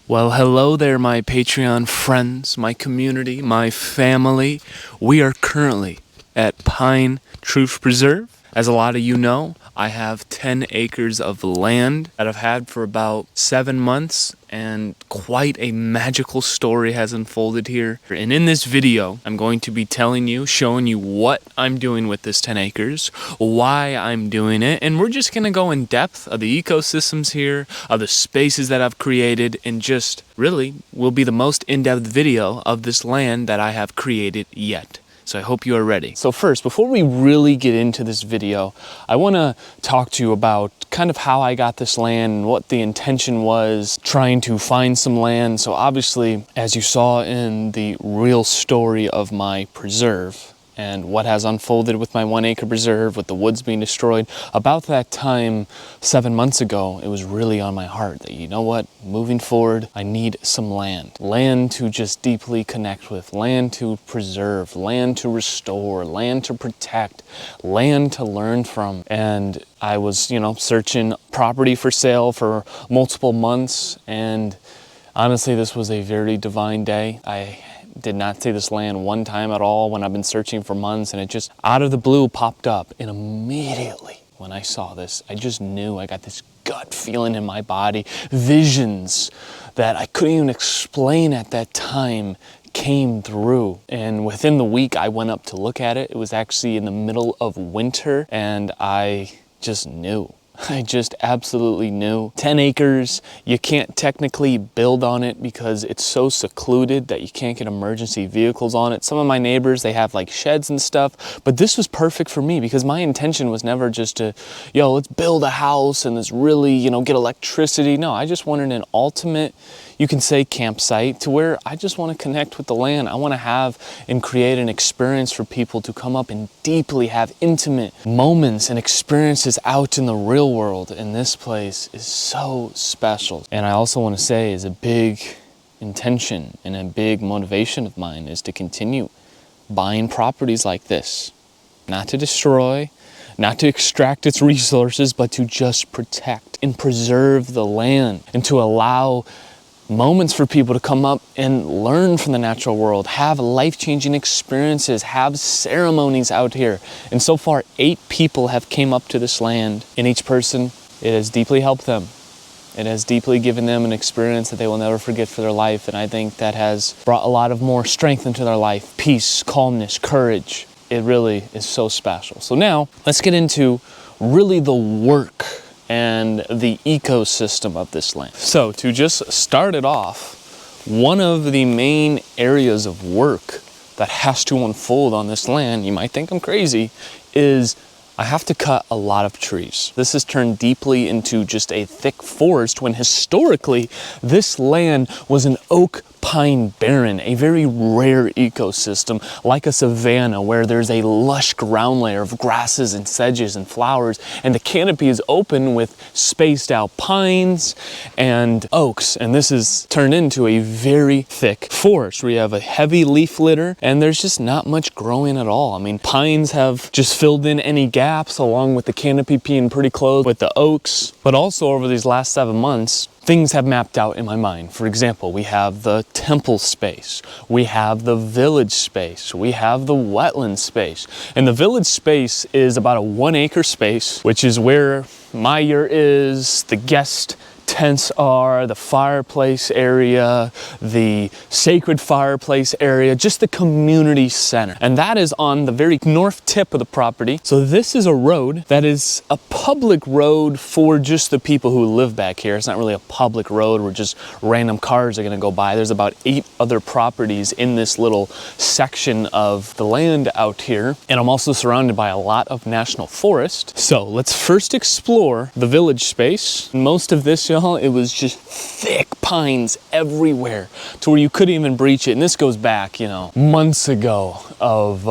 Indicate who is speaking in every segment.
Speaker 1: Well, hello there, my Patreon friends, my community, my family. We are currently at Pine Truth Preserve. As a lot of you know, I have 10 acres of land that I've had for about 7 months, and quite a magical story has unfolded here. And in this video, I'm going to be showing you what I'm doing with this 10 acres, why I'm doing it, and we're just gonna go in depth of the ecosystems here, of the spaces that I've created, and just really will be the most in-depth video of this land that I have created yet. So I hope you are ready. So first, before we really get into this video, I want to talk to you about kind of how I got this land and what the intention was trying to find some land. So obviously, as you saw in the real story of my preserve and what has unfolded with my 1 acre preserve, with the woods being destroyed, about that time 7 months ago, it was really on my heart that, you know what, moving forward, I need some land. Land to just deeply connect with, land to preserve, land to restore, land to protect, land to learn from. And I was, searching property for sale for multiple months, and honestly, this was a very divine day. I did not see this land one time at all when I've been searching for months, and it just out of the blue popped up. And immediately when I saw this, I just knew. I got this gut feeling in my body, visions that I couldn't even explain at that time came through. And within the week I went up to look at it. It was actually in the middle of winter, and I just knew. I just absolutely knew. 10 acres, you can't technically build on it because it's so secluded that you can't get emergency vehicles on it. Some of my neighbors, they have like sheds and stuff, but this was perfect for me because my intention was never just to, let's build a house and let's really, get electricity. No, I just wanted an ultimate, you can say, campsite to where I just want to connect with the land. I want to have and create an experience for people to come up and deeply have intimate moments and experiences out in the real world. And this place is so special. And I also want to say, is a big intention and a big motivation of mine is to continue buying properties like this, not to destroy, not to extract its resources, but to just protect and preserve the land, and to allow moments for people to come up and learn from the natural world, have life-changing experiences, have ceremonies out here. And so far, 8 people have came up to this land, and each person, it has deeply helped them. It has deeply given them an experience that they will never forget for their life. And I think that has brought a lot of more strength into their life, peace, calmness, courage. It really is so special. So now let's get into really the work and the ecosystem of this land. So to just start it off, one of the main areas of work that has to unfold on this land, you might think I'm crazy, is I have to cut a lot of trees. This has turned deeply into just a thick forest when historically this land was an oak pine barren, a very rare ecosystem like a savanna where there's a lush ground layer of grasses and sedges and flowers, and the canopy is open with spaced out pines and oaks. And this is turned into a very thick forest where you have a heavy leaf litter and there's just not much growing at all. I mean, pines have just filled in any gaps along with the canopy being pretty close with the oaks. But also over these last 7 months, things have mapped out in my mind. For example, we have the temple space, we have the village space, we have the wetland space. And the village space is about a 1 acre space, which is where my yurt is, the guest tents are, the fireplace area, the sacred fireplace area, just the community center. And that is on the very north tip of the property. So this is a road that is a public road for just the people who live back here. It's not really a public road where just random cars are gonna go by. There's about 8 other properties in this little section of the land out here. And I'm also surrounded by a lot of national forest. So let's first explore the village space. Most of this, it was just thick pines everywhere to where you couldn't even breach it. And this goes back, months ago of,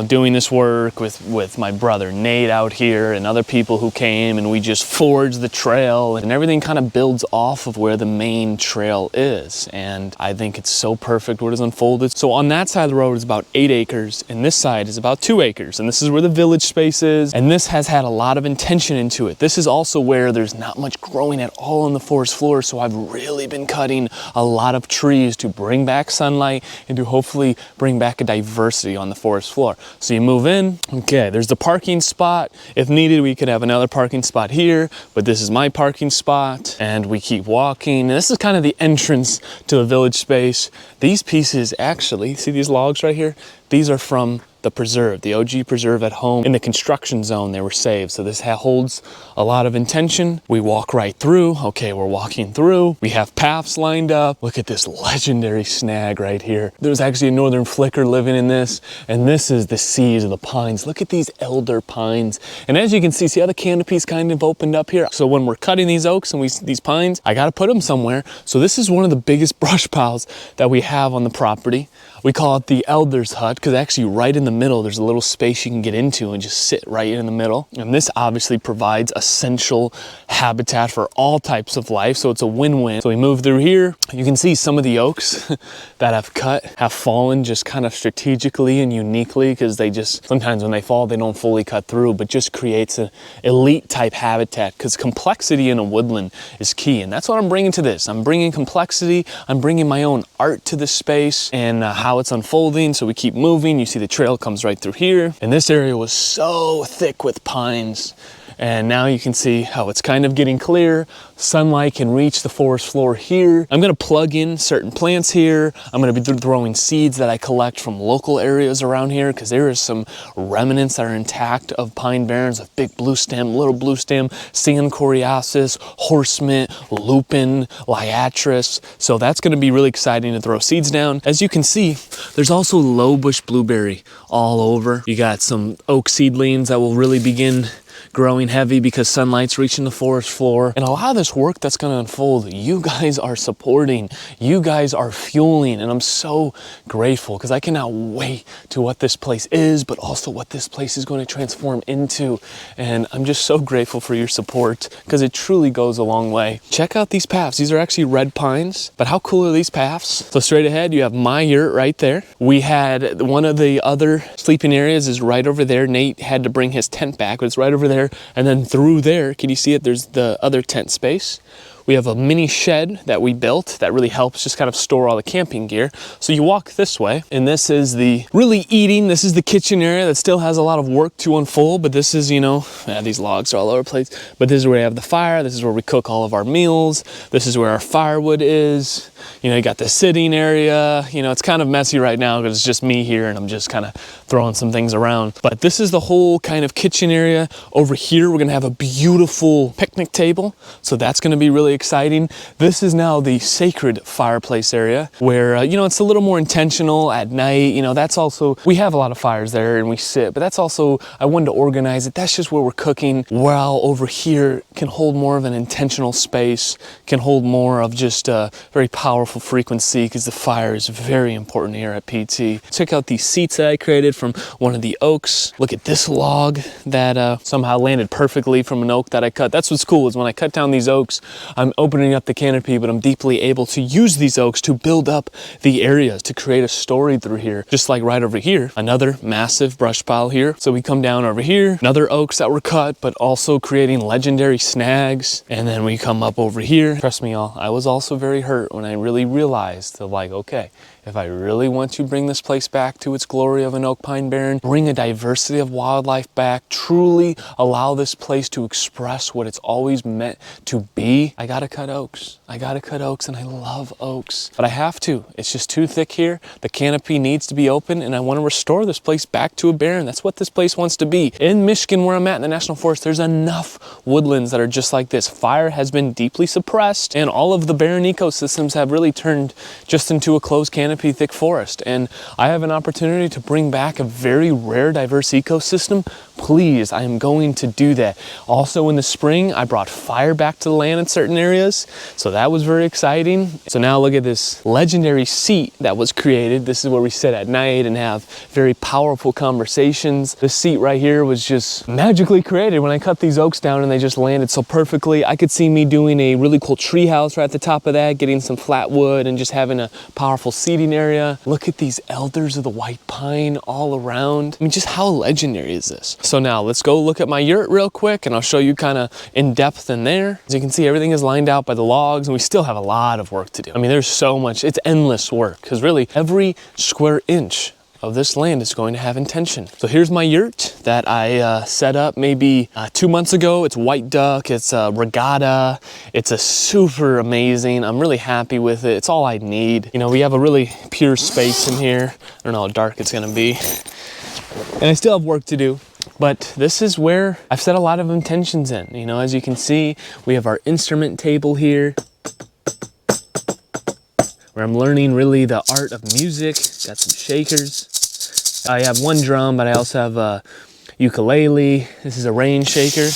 Speaker 1: doing this work with my brother Nate out here and other people who came, and we just forged the trail, and everything kind of builds off of where the main trail is. And I think it's so perfect what has unfolded. So on that side of the road is about 8 acres, and this side is about 2 acres. And this is where the village space is. And this has had a lot of intention into it. This is also where there's not much growing at all on the forest floor. So I've really really been cutting a lot of trees to bring back sunlight and to hopefully bring back a diversity on the forest floor. So you move in, okay, there's the parking spot. If needed, we could have another parking spot here, but this is my parking spot, and we keep walking. And this is kind of the entrance to the village space. These pieces actually, see these logs right here? These are from the preserve, the OG preserve at home. In the construction zone, they were saved. So this holds a lot of intention. We walk right through. Okay, we're walking through. We have paths lined up. Look at this legendary snag right here. There's actually a northern flicker living in this, and this is the seeds of the pines. Look at these elder pines. And as you can see how the canopy's kind of opened up here. So when we're cutting these oaks and these pines, I gotta put them somewhere. So this is one of the biggest brush piles that we have on the property. We call it the elder's hut because actually right in the middle, there's a little space you can get into and just sit right in the middle. And this obviously provides essential habitat for all types of life. So it's a win-win. So we move through here. You can see some of the oaks that I've cut have fallen just kind of strategically and uniquely because they just, sometimes when they fall, they don't fully cut through, but just creates an elite type habitat because complexity in a woodland is key. And that's what I'm bringing to this. I'm bringing complexity. I'm bringing my own art to this space and how it's unfolding. So we keep moving. You see the trail comes right through here. And this area was so thick with pines. And now you can see how it's kind of getting clear. Sunlight can reach the forest floor here. I'm gonna plug in certain plants here. I'm gonna be throwing seeds that I collect from local areas around here because there is some remnants that are intact of pine barrens of big blue stem, little blue stem, sand coreopsis, horse mint, lupin, liatris. So that's gonna be really exciting to throw seeds down. As you can see, there's also low bush blueberry all over. You got some oak seedlings that will really begin growing heavy because sunlight's reaching the forest floor. And a lot of this work that's gonna unfold, you guys are supporting, you guys are fueling, and I'm so grateful because I cannot wait to what this place is, but also what this place is going to transform into. And I'm just so grateful for your support because it truly goes a long way. Check out these paths. These are actually red pines, but how cool are these paths? So straight ahead, you have my yurt right there. We had one of the other sleeping areas is right over there. Nate had to bring his tent back, but it's right over there. And then through there, can you see it? There's the other tent space. We have a mini shed that we built that really helps just kind of store all the camping gear. So you walk this way, and this is the really eating. This is the kitchen area that still has a lot of work to unfold, but this is, you know, these logs are all over the place. But this is where we have the fire. This is where we cook all of our meals. This is where our firewood is. You know, you got the sitting area. You know, it's kind of messy right now because it's just me here and I'm just kind of throwing some things around. But this is the whole kind of kitchen area. Over here, we're gonna have a beautiful picnic table. So that's gonna be really exciting. This is now the sacred fireplace area where, you know, it's a little more intentional at night. You know, that's also, we have a lot of fires there and we sit, but that's also, I wanted to organize it. That's just where we're cooking. While over here can hold more of an intentional space, can hold more of just a very powerful frequency because the fire is very important here at PT. Check out these seats that I created from one of the oaks. Look at this log that somehow landed perfectly from an oak that I cut. That's what's cool is when I cut down these oaks, I'm opening up the canopy, but I'm deeply able to use these oaks to build up the areas, to create a story through here. Just like right over here, another massive brush pile here. So we come down over here, another oaks that were cut, but also creating legendary snags. And then we come up over here. Trust me, y'all, I was also very hurt when I really realized that, like, okay, if I really want to bring this place back to its glory of an oak pine barren, bring a diversity of wildlife back, truly allow this place to express what it's always meant to be, I gotta cut oaks. I gotta cut oaks, and I love oaks. But I have to. It's just too thick here. The canopy needs to be open, and I want to restore this place back to a barren. That's what this place wants to be. In Michigan, where I'm at in the National Forest, there's enough woodlands that are just like this. Fire has been deeply suppressed, and all of the barren ecosystems have really turned just into a closed canopy thick forest. And I have an opportunity to bring back a very rare diverse ecosystem. Please, I am going to do that. Also in the spring, I brought fire back to the land in certain areas. So that was very exciting. So now look at this legendary seat that was created. This is where we sit at night and have very powerful conversations. This seat right here was just magically created when I cut these oaks down and they just landed so perfectly. I could see me doing a really cool tree house right at the top of that, getting some flat wood and just having a powerful seating seating area. Look at these elders of the white pine all around. I mean, just how legendary is this? So now let's go look at my yurt real quick and I'll show you kind of in depth in there. As you can see, everything is lined out by the logs and we still have a lot of work to do. I mean, there's so much, it's endless work because really every square inch of this land is going to have intention. So here's my yurt that I set up maybe 2 months ago. It's white duck, it's a regatta. It's a super amazing. I'm really happy with it. It's all I need. You know, we have a really pure space in here. I don't know how dark it's gonna be. And I still have work to do. But this is where I've set a lot of intentions in. You know, as you can see, we have our instrument table here, where I'm learning really the art of music. Got some shakers. I have one drum, but I also have a ukulele. This is a rain shaker.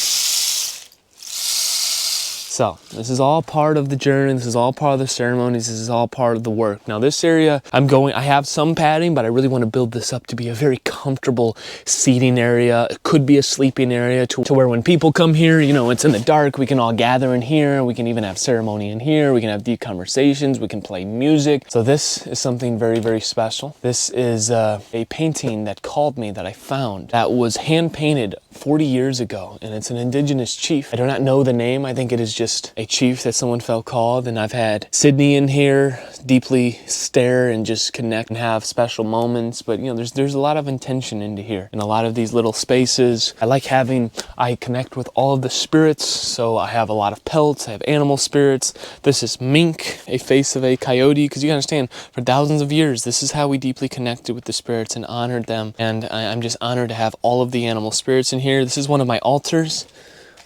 Speaker 1: So this is all part of the journey. This is all part of the ceremonies. This is all part of the work. Now this area, I have some padding, but I really want to build this up to be a very comfortable seating area. It could be a sleeping area to where when people come here, you know, it's in the dark, we can all gather in here. We can even have ceremony in here. We can have deep conversations. We can play music. So this is something very, very special. This is a painting that called me that I found that was hand painted 40 years ago. And it's an indigenous chief. I do not know the name. I think it is just a chief that someone felt called. And I've had Sydney in here deeply stare and just connect and have special moments. But you know, there's a lot of intention into here and a lot of these little spaces. I connect with all of the spirits. So I have a lot of pelts. I have animal spirits. This is mink, a face of a coyote. Because you understand, for thousands of years, this is how we deeply connected with the spirits and honored them. And I'm just honored to have all of the animal spirits in here. This is one of my altars.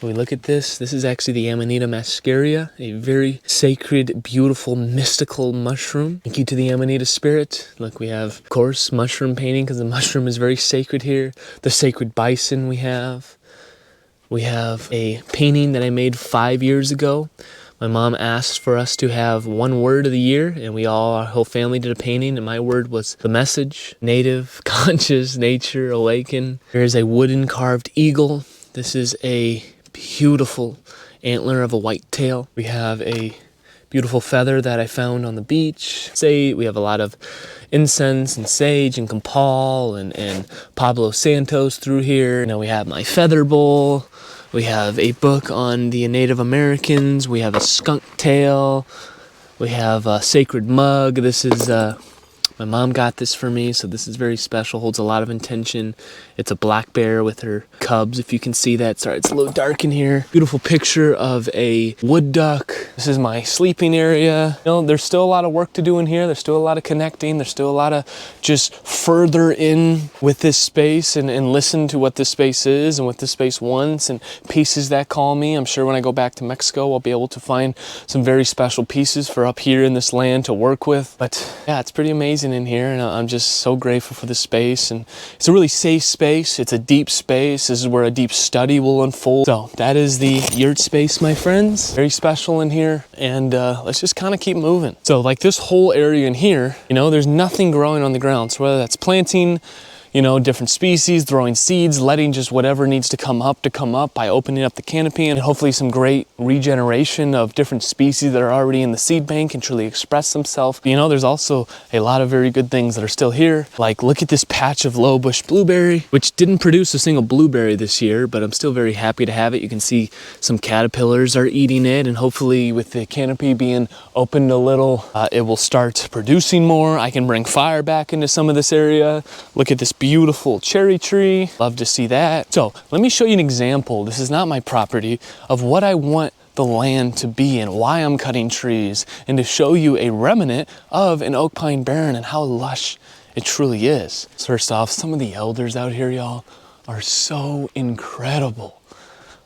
Speaker 1: When we look at this is actually the Amanita muscaria, a very sacred, beautiful, mystical mushroom. Thank you to the Amanita spirit. Look, we have, of course, mushroom painting because the mushroom is very sacred here. The sacred bison we have. We have a painting that I made 5 years ago. My mom asked for us to have one word of the year, and our whole family did a painting, and my word was the message, native, conscious, nature, awaken. There is a wooden carved eagle. This is a beautiful antler of a whitetail. We have a beautiful feather that I found on the beach. We have a lot of incense and sage and compal and Pablo Santos through here. Now we have my feather bowl. We have a book on the Native Americans. We have a skunk tail. We have a sacred mug. This is my mom got this for me, so this is very special, holds a lot of intention. It's a black bear with her cubs, if you can see that. Sorry, it's a little dark in here. Beautiful picture of a wood duck. This is my sleeping area. You know, there's still a lot of work to do in here. There's still a lot of connecting. There's still a lot of just further in with this space and listen to what this space is and what this space wants and pieces that call me. I'm sure when I go back to Mexico, I'll be able to find some very special pieces for up here in this land to work with. But yeah, it's pretty amazing in here, and I'm just so grateful for this space. And it's a really safe space. It's a deep space. This is where a deep study will unfold. So that is the yurt space, my friends. Very special in here, and let's just kind of keep moving. So like this whole area in here, you know, there's nothing growing on the ground. So whether that's planting, you know, different species, throwing seeds, letting just whatever needs to come up by opening up the canopy, and hopefully some great regeneration of different species that are already in the seed bank and truly express themselves. You know, there's also a lot of very good things that are still here. Like, look at this patch of low bush blueberry, which didn't produce a single blueberry this year, but I'm still very happy to have it. You can see some caterpillars are eating it, and hopefully with the canopy being opened a little, it will start producing more. I can bring fire back into some of this area. Look at this beautiful cherry tree. Love to see that. So let me show you an example. This is not my property, of what I want the land to be and why I'm cutting trees, and to show you a remnant of an oak pine barren and how lush it truly is. First off, some of the elders out here, y'all, are so incredible.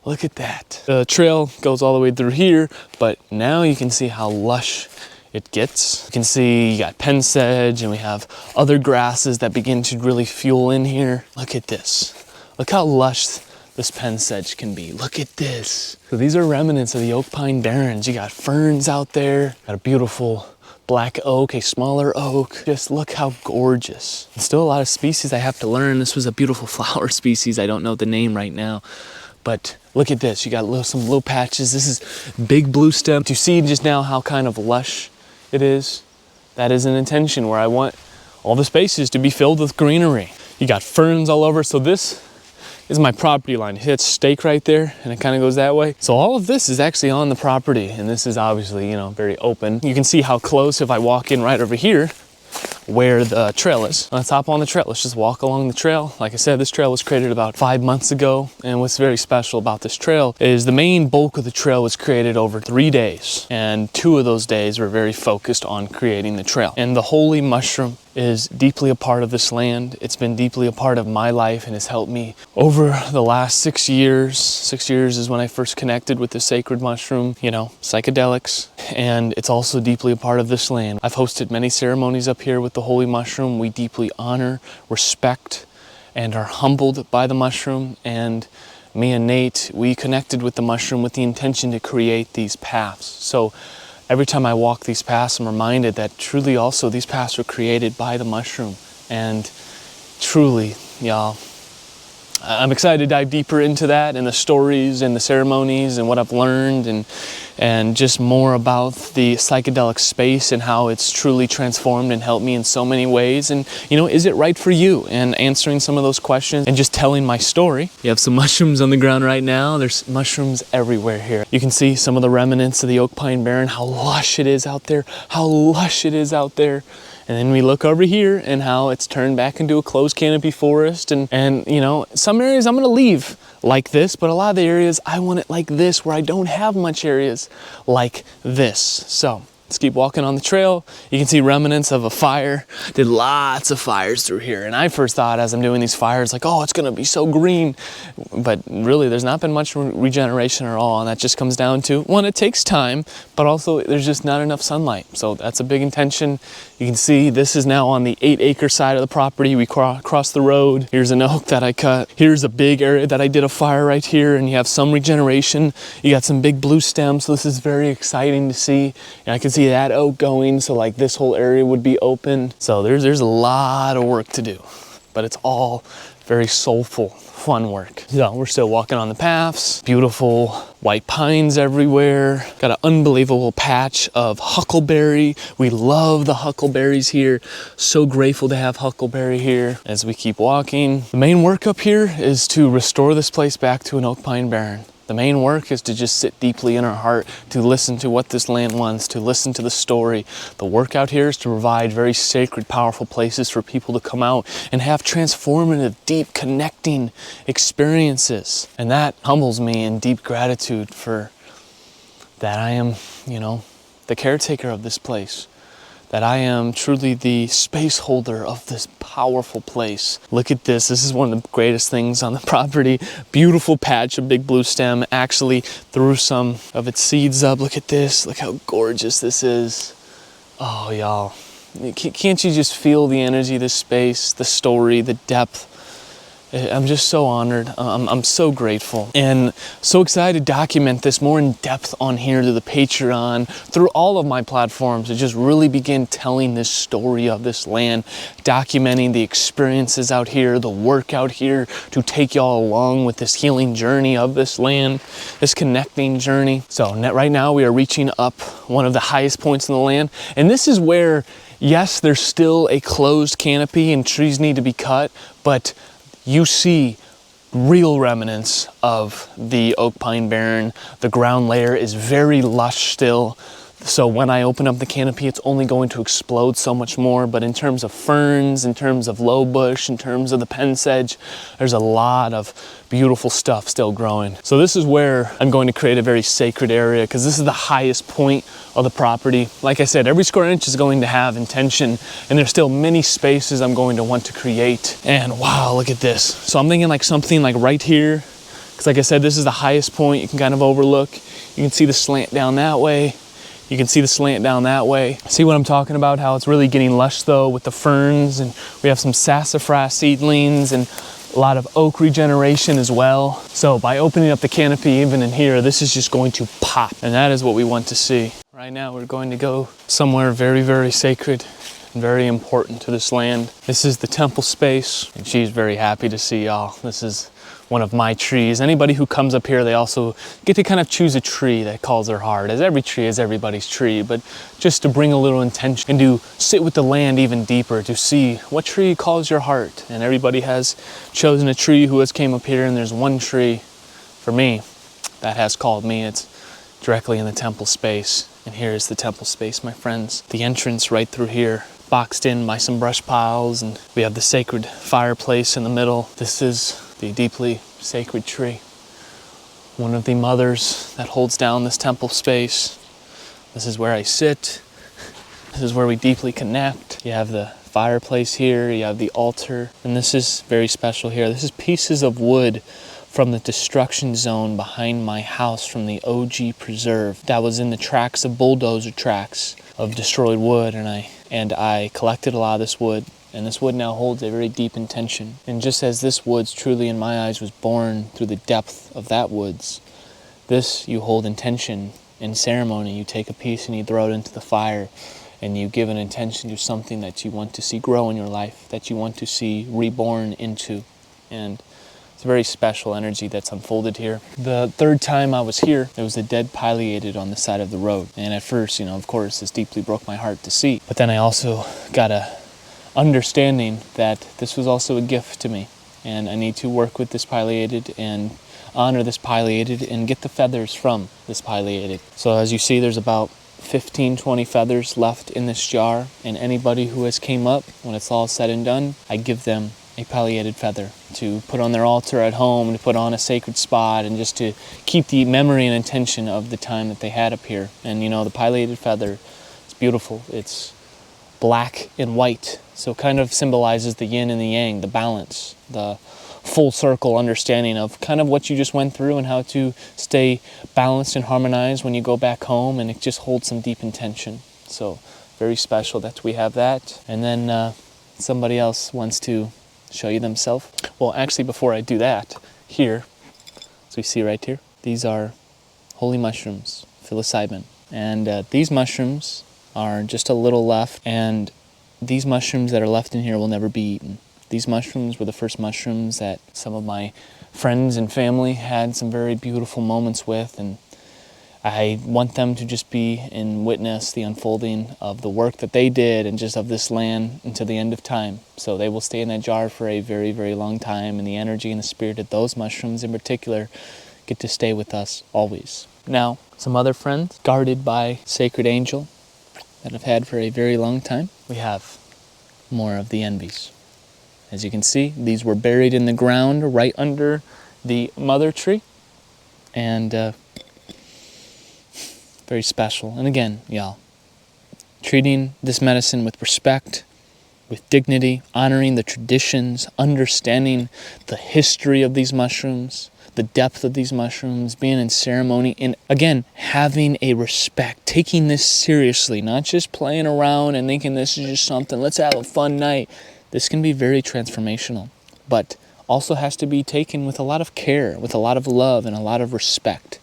Speaker 1: Look at that. The trail goes all the way through here, but now you can see how lush it gets. You can see you got pen sedge, and we have other grasses that begin to really fuel in here. Look at this. Look how lush this pen sedge can be. Look at this. So these are remnants of the oak pine barrens. You got ferns out there. Got a beautiful black oak, a smaller oak. Just look how gorgeous. And still a lot of species I have to learn. This was a beautiful flower species. I don't know the name right now, but look at this. You got some little patches. This is big blue stem. Do you see just now how kind of lush it is? That is an intention where I want all the spaces to be filled with greenery. You got ferns all over. So this is my property line. Hit stake right there and it kind of goes that way. So all of this is actually on the property, and this is obviously, you know, very open. You can see how close, if I walk in right over here, where the trail is. Let's hop on the trail. Let's just walk along the trail. Like I said, this trail was created about 5 months ago. And what's very special about this trail is the main bulk of the trail was created over 3 days. And 2 of those days were very focused on creating the trail. And the holy mushroom is deeply a part of this land. It's been deeply a part of my life and has helped me over the last 6 years. 6 years is when I first connected with the sacred mushroom, you know, psychedelics. And it's also deeply a part of this land. I've hosted many ceremonies up here with the holy mushroom. We deeply honor, respect, and are humbled by the mushroom. And me and Nate, we connected with the mushroom with the intention to create these paths. So every time I walk these paths, I'm reminded that truly also these paths were created by the mushroom. And truly, y'all, I'm excited to dive deeper into that and the stories and the ceremonies and what I've learned and just more about the psychedelic space and how it's truly transformed and helped me in so many ways. And, you know, is it right for you? And answering some of those questions and just telling my story. You have some mushrooms on the ground right now. There's mushrooms everywhere here. You can see some of the remnants of the oak pine barren, how lush it is out there, how lush it is out there. And then we look over here and how it's turned back into a closed canopy forest. And you know, some areas I'm gonna leave like this, but a lot of the areas I want it like this, where I don't have much areas like this. So let's keep walking on the trail. You can see remnants of a fire. Did lots of fires through here. And I first thought as I'm doing these fires, like, oh, it's gonna be so green. But really, there's not been much regeneration at all. And that just comes down to, one, it takes time, but also there's just not enough sunlight. So that's a big intention. You can see this is now on the 8-acre side of the property. We cross the road. Here's an oak that I cut. Here's a big area that I did a fire right here, and you have some regeneration. You got some big blue stems, so this is very exciting to see. And I can see that oak going, so like this whole area would be open. So there's a lot of work to do, but it's all very soulful, fun work. So we're still walking on the paths. Beautiful white pines everywhere. Got an unbelievable patch of huckleberry. We love the huckleberries here. So grateful to have huckleberry here as we keep walking. The main work up here is to restore this place back to an oak pine barren. The main work is to just sit deeply in our heart, to listen to what this land wants, to listen to the story. The work out here is to provide very sacred, powerful places for people to come out and have transformative, deep, connecting experiences. And that humbles me in deep gratitude for that I am, you know, the caretaker of this place. That I am truly the space holder of this powerful place. Look at this. This is one of the greatest things on the property. Beautiful patch of big blue stem. Actually threw some of its seeds up. Look at this. Look how gorgeous this is. Oh, y'all. Can't you just feel the energy of this space, the story, the depth? I'm just so honored. I'm so grateful and so excited to document this more in depth on here to the Patreon, through all of my platforms, to just really begin telling this story of this land, documenting the experiences out here, the work out here, to take y'all along with this healing journey of this land, this connecting journey. So right now we are reaching up one of the highest points in the land. And this is where, yes, there's still a closed canopy and trees need to be cut, but you see real remnants of the oak pine barren. The ground layer is very lush still. So when I open up the canopy, it's only going to explode so much more. But in terms of ferns, in terms of low bush, in terms of the pen sedge, there's a lot of beautiful stuff still growing. So this is where I'm going to create a very sacred area, because this is the highest point of the property. Like I said, every square inch is going to have intention, and there's still many spaces I'm going to want to create. And wow, look at this. So I'm thinking like something like right here, because like I said, this is the highest point you can kind of overlook. You can see the slant down that way. You can see the slant down that way. See what I'm talking about? How it's really getting lush though with the ferns, and we have some sassafras seedlings and a lot of oak regeneration as well. So by opening up the canopy even in here, this is just going to pop, and that is what we want to see. Right now we're going to go somewhere very, very sacred and very important to this land. This is the temple space, and she's very happy to see y'all. This is one of my trees. Anybody who comes up here, they also get to kind of choose a tree that calls their heart, as every tree is everybody's tree, but just to bring a little intention and to sit with the land even deeper, to see what tree calls your heart. And everybody has chosen a tree who has came up here, and there's one tree for me that has called me. It's directly in the temple space. And here is the temple space, my friends. The entrance right through here, boxed in by some brush piles, and we have the sacred fireplace in the middle. This is the deeply sacred tree, one of the mothers that holds down this temple space. This is where I sit. This is where we deeply connect. You have the fireplace here, you have the altar, and this is very special here. This is pieces of wood from the destruction zone behind my house from the OG preserve that was in the tracks of bulldozer tracks of destroyed wood, and I collected a lot of this wood. And this wood now holds a very deep intention. And just as this woods truly in my eyes was born through the depth of that woods, this you hold intention in ceremony. You take a piece and you throw it into the fire, and you give an intention to something that you want to see grow in your life, that you want to see reborn into. And it's a very special energy that's unfolded here. The third time I was here, there was a dead pileated on the side of the road. And at first, of course, this deeply broke my heart to see. But then I also got a understanding that this was also a gift to me, and I need to work with this pileated and honor this pileated and get the feathers from this pileated. So as you see, there's about 15-20 feathers left in this jar, and anybody who has came up, when it's all said and done, I give them a pileated feather to put on their altar at home, to put on a sacred spot, and just to keep the memory and intention of the time that they had up here. And the pileated feather, it's beautiful. It's black and white, so it kind of symbolizes the yin and the yang, the balance, the full circle understanding of kind of what you just went through and how to stay balanced and harmonized when you go back home, and it just holds some deep intention. So very special that we have that. And then somebody else wants to show you themselves. Well, actually, before I do that, here, as we see right here, these are holy mushrooms, psilocybin, and these mushrooms are just a little left, and these mushrooms that are left in here will never be eaten. These mushrooms were the first mushrooms that some of my friends and family had some very beautiful moments with, and I want them to just be and witness the unfolding of the work that they did and just of this land until the end of time. So they will stay in that jar for a very, very long time, and the energy and the spirit of those mushrooms in particular get to stay with us always. Now, some other friends guarded by Sacred Angel that I've had for a very long time. We have more of the envies. As you can see, these were buried in the ground right under the mother tree, and very special. And again, y'all, treating this medicine with respect, with dignity, honoring the traditions, understanding the history of these mushrooms, the depth of these mushrooms, being in ceremony, and again, having a respect, taking this seriously, not just playing around and thinking this is just something, let's have a fun night. This can be very transformational, but also has to be taken with a lot of care, with a lot of love and a lot of respect.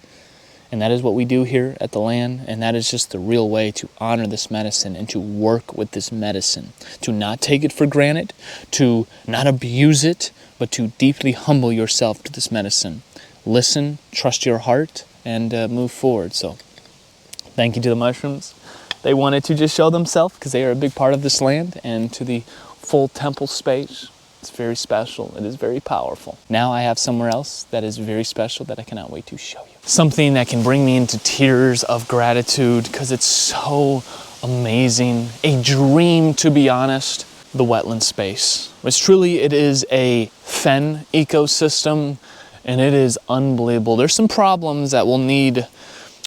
Speaker 1: And that is what we do here at the land, and that is just the real way to honor this medicine and to work with this medicine, to not take it for granted, to not abuse it, but to deeply humble yourself to this medicine. Listen, trust your heart, and move forward. So thank you to the mushrooms. They wanted to just show themselves because they are a big part of this land, and to the full temple space. It's very special. It is very powerful. Now I have somewhere else that is very special that I cannot wait to show you. Something that can bring me into tears of gratitude because it's so amazing. A dream, to be honest. The wetland space. Which truly it is a fen ecosystem, and it is unbelievable. There's some problems that will need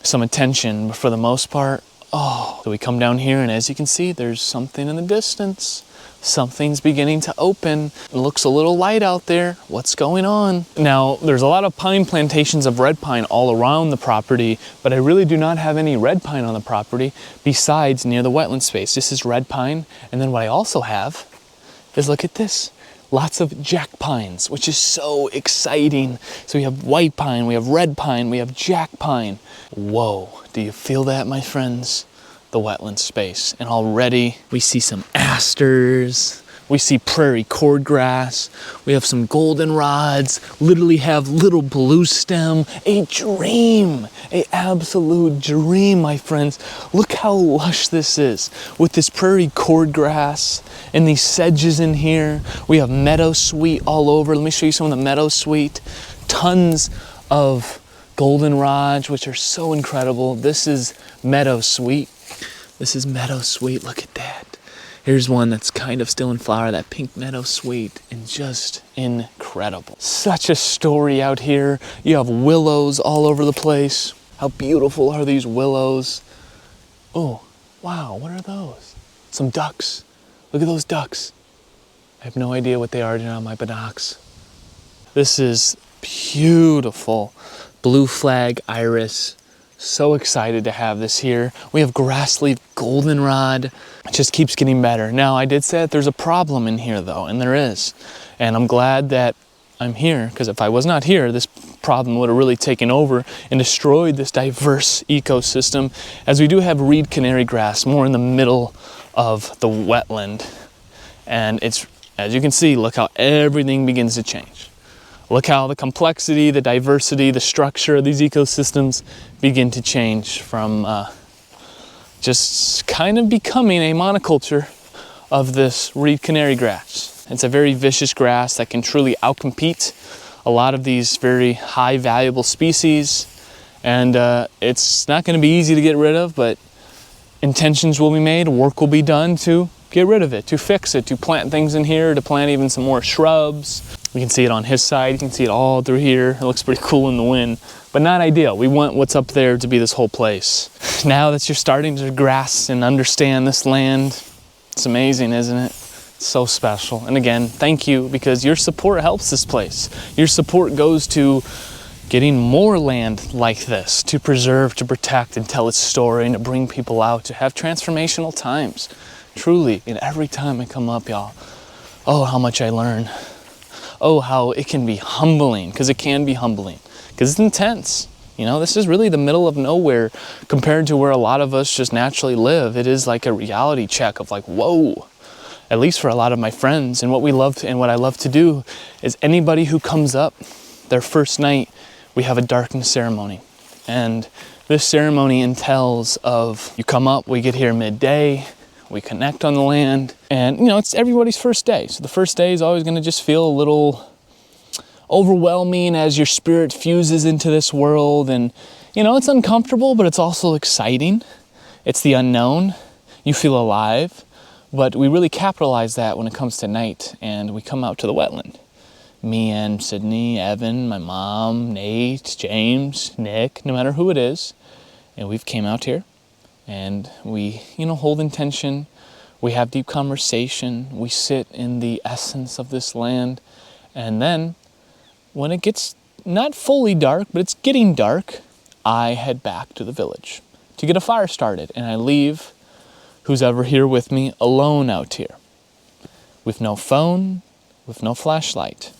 Speaker 1: some attention, but for the most part, so we come down here, and as you can see, there's something in the distance. Something's beginning to open. It looks a little light out there. What's going on? Now, there's a lot of pine plantations of red pine all around the property, but I really do not have any red pine on the property besides near the wetland space. This is red pine, and then what I also have is, look at this. Lots of jack pines, which is so exciting. So we have white pine, we have red pine, we have jack pine. Whoa, do you feel that, my friends? The wetland space. And already we see some asters, We see prairie cordgrass. We have some goldenrods. Literally have little blue stem. A dream, a absolute dream, my friends. Look how lush this is with this prairie cordgrass and these sedges in here. We have meadowsweet all over. Let me show you some of the meadowsweet. Tons of goldenrods, which are so incredible. This is meadowsweet. This is meadowsweet. Look at that. Here's one that's kind of still in flower, that pink meadowsweet, and just incredible. Such a story out here. You have willows all over the place. How beautiful are these willows? Oh, wow, what are those? Some ducks. Look at those ducks. I have no idea what they are on my binocs. This is beautiful. Blue flag iris. So excited to have this here. We have grass leaf goldenrod. It just keeps getting better. Now, I did say that there's a problem in here though, and there is. And I'm glad that I'm here, because if I was not here, this problem would have really taken over and destroyed this diverse ecosystem, as we do have reed canary grass more in the middle of the wetland. And it's, as you can see, look how everything begins to change. Look how the complexity, the diversity, the structure of these ecosystems begin to change from just kind of becoming a monoculture of this reed canary grass. It's a very vicious grass that can truly outcompete a lot of these very high valuable species. And it's not going to be easy to get rid of, but intentions will be made, work will be done to get rid of it, to fix it, to plant things in here, to plant even some more shrubs. You can see it on his side, you can see it all through here. It looks pretty cool in the wind, but not ideal. We want what's up there to be this whole place. Now that you're starting to grasp and understand this land, it's amazing, isn't it? It's so special. And again, thank you, because your support helps this place. Your support goes to getting more land like this, to preserve, to protect, and tell its story, and to bring people out, to have transformational times. Truly, and every time I come up, y'all, oh, how much I learn. Oh, how it can be humbling, because it can be humbling, because it's intense. You know, this is really the middle of nowhere compared to where a lot of us just naturally live. It is like a reality check of like, whoa, at least for a lot of my friends. And what we love to, and what I love to do is anybody who comes up their first night, we have a darkness ceremony. And this ceremony entails of, you come up, we get here midday, we connect on the land, and you know, it's everybody's first day. So the first day is always gonna just feel a little overwhelming as your spirit fuses into this world. And you know, it's uncomfortable, but it's also exciting. It's the unknown. You feel alive, but we really capitalize that when it comes to night and we come out to the wetland. Me and Sydney, Evan, my mom, Nate, James, Nick, no matter who it is, and we've came out here. And we, you know, hold intention, we have deep conversation, we sit in the essence of this land. And then when it gets not fully dark, but it's getting dark, I head back to the village to get a fire started. And I leave who's ever here with me alone out here, with no phone, with no flashlight.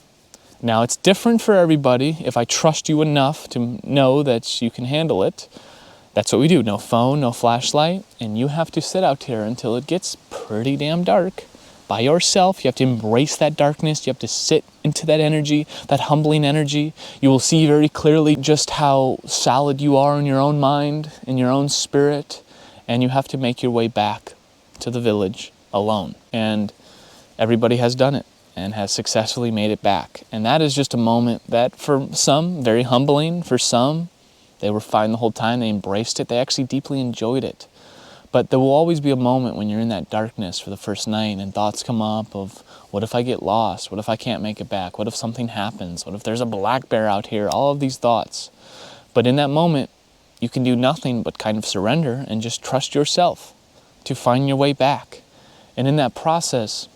Speaker 1: Now it's different for everybody. If I trust you enough to know that you can handle it, that's what we do. No phone, no flashlight, and you have to sit out here until it gets pretty damn dark by yourself. You have to embrace that darkness. You have to sit into that energy, that humbling energy. You will see very clearly just how solid you are in your own mind, in your own spirit, and you have to make your way back to the village alone. And everybody has done it and has successfully made it back. And that is just a moment that for some, very humbling. For some, they were fine the whole time. They embraced it. They actually deeply enjoyed it. But there will always be a moment when you're in that darkness for the first night and thoughts come up of, what if I get lost? What if I can't make it back? What if something happens? What if there's a black bear out here? All of these thoughts. But in that moment, you can do nothing but kind of surrender and just trust yourself to find your way back. And in that process,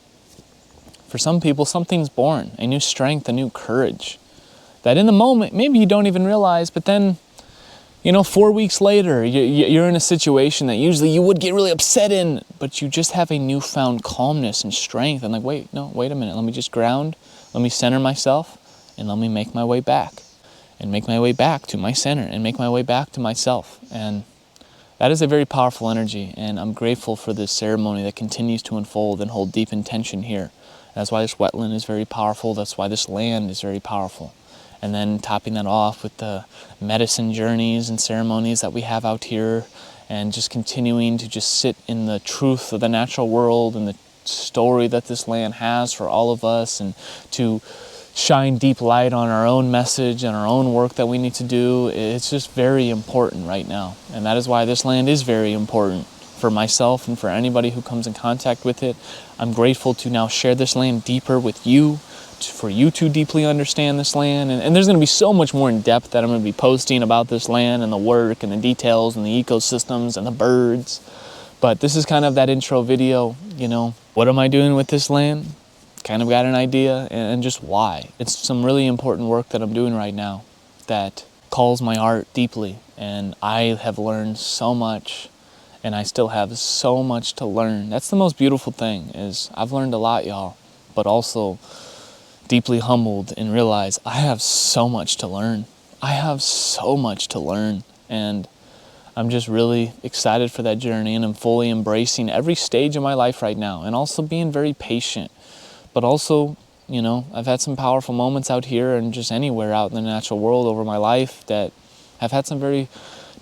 Speaker 1: for some people, something's born, a new strength, a new courage. That in the moment, maybe you don't even realize, but then, you know, 4 weeks later, you're in a situation that usually you would get really upset in, but you just have a newfound calmness and strength. And like, wait a minute, let me just ground, let me center myself, and let me make my way back. And make my way back to my center, and make my way back to myself. And That is a very powerful energy, and I'm grateful for this ceremony that continues to unfold and hold deep intention here. That's why this wetland is very powerful. That's why this land is very powerful. And then topping that off with the medicine journeys and ceremonies that we have out here, and just continuing to just sit in the truth of the natural world and the story that this land has for all of us, and to shine deep light on our own message and our own work that we need to do. It's just very important right now. And that is why this land is very important for myself and for anybody who comes in contact with it. I'm grateful to now share this land deeper with you, for you to deeply understand this land. And there's going to be so much more in depth that I'm going to be posting about this land and the work and the details and the ecosystems and the birds. But this is kind of that intro video, you know, what am I doing with this land? Kind of got an idea, and just why. It's some really important work that I'm doing right now that calls my heart deeply, and I have learned so much, and I still have so much to learn. That's the most beautiful thing, is I've learned a lot, y'all, but also deeply humbled and realize I have so much to learn. I have so much to learn, and I'm just really excited for that journey, and I'm fully embracing every stage of my life right now, and also being very patient. But also, you know, I've had some powerful moments out here and just anywhere out in the natural world over my life that have had some very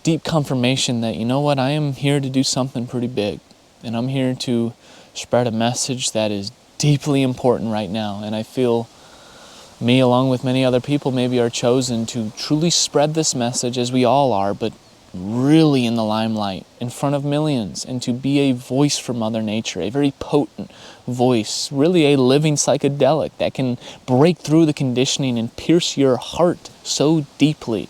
Speaker 1: deep confirmation that, you know what, I am here to do something pretty big. And I'm here to spread a message that is deeply important right now. And I feel me, along with many other people, maybe are chosen to truly spread this message, as we all are, but really in the limelight, in front of millions, and to be a voice for Mother Nature, a very potent voice, really a living psychedelic that can break through the conditioning and pierce your heart so deeply,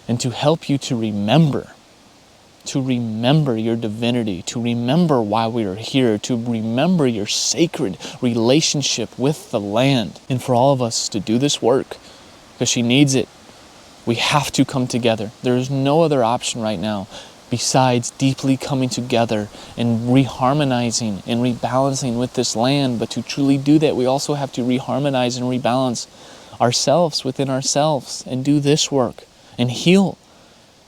Speaker 1: and to help you to remember your divinity, to remember why we are here, to remember your sacred relationship with the land, and for all of us to do this work, because she needs it. We have to come together. There is no other option right now besides deeply coming together and reharmonizing and rebalancing with this land. But to truly do that, we also have to reharmonize and rebalance ourselves within ourselves and do this work and heal.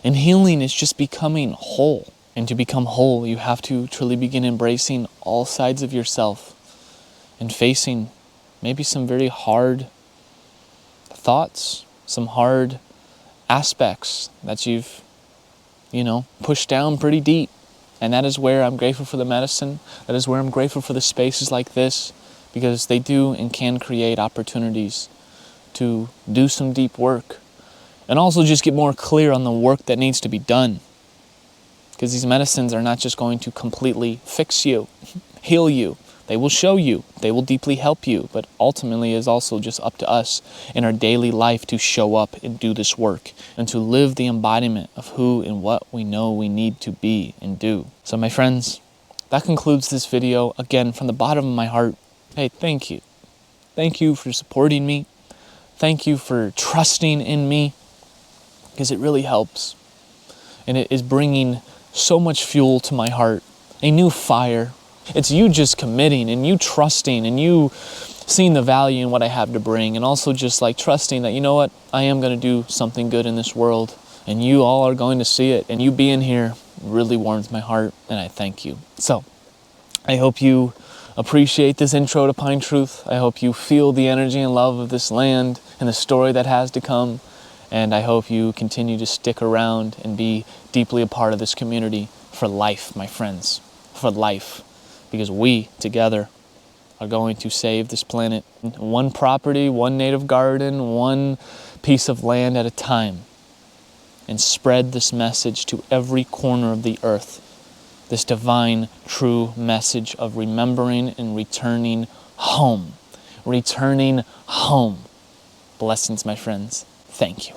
Speaker 1: And healing is just becoming whole. And to become whole, you have to truly begin embracing all sides of yourself and facing maybe some very hard thoughts, some hard aspects that you've, pushed down pretty deep. And that is where I'm grateful for the medicine. That is where I'm grateful for the spaces like this, because they do and can create opportunities to do some deep work and also just get more clear on the work that needs to be done. Because these medicines are not just going to completely fix you, heal you. They will show you, they will deeply help you, but ultimately it's also just up to us in our daily life to show up and do this work and to live the embodiment of who and what we know we need to be and do. So my friends, that concludes this video. Again, from the bottom of my heart, hey, thank you. Thank you for supporting me. Thank you for trusting in me, because it really helps. And it is bringing so much fuel to my heart, a new fire. It's you just committing and you trusting and you seeing the value in what I have to bring, and also just like trusting that, you know what, I am going to do something good in this world and you all are going to see it, and you being here really warms my heart, and I thank you. So I hope you appreciate this intro to Pine Truth. I hope you feel the energy and love of this land and the story that has to come. And I hope you continue to stick around and be deeply a part of this community for life, my friends, for life. Because we, together, are going to save this planet. One property, one native garden, one piece of land at a time. And spread this message to every corner of the earth. This divine, true message of remembering and returning home. Returning home. Blessings, my friends. Thank you.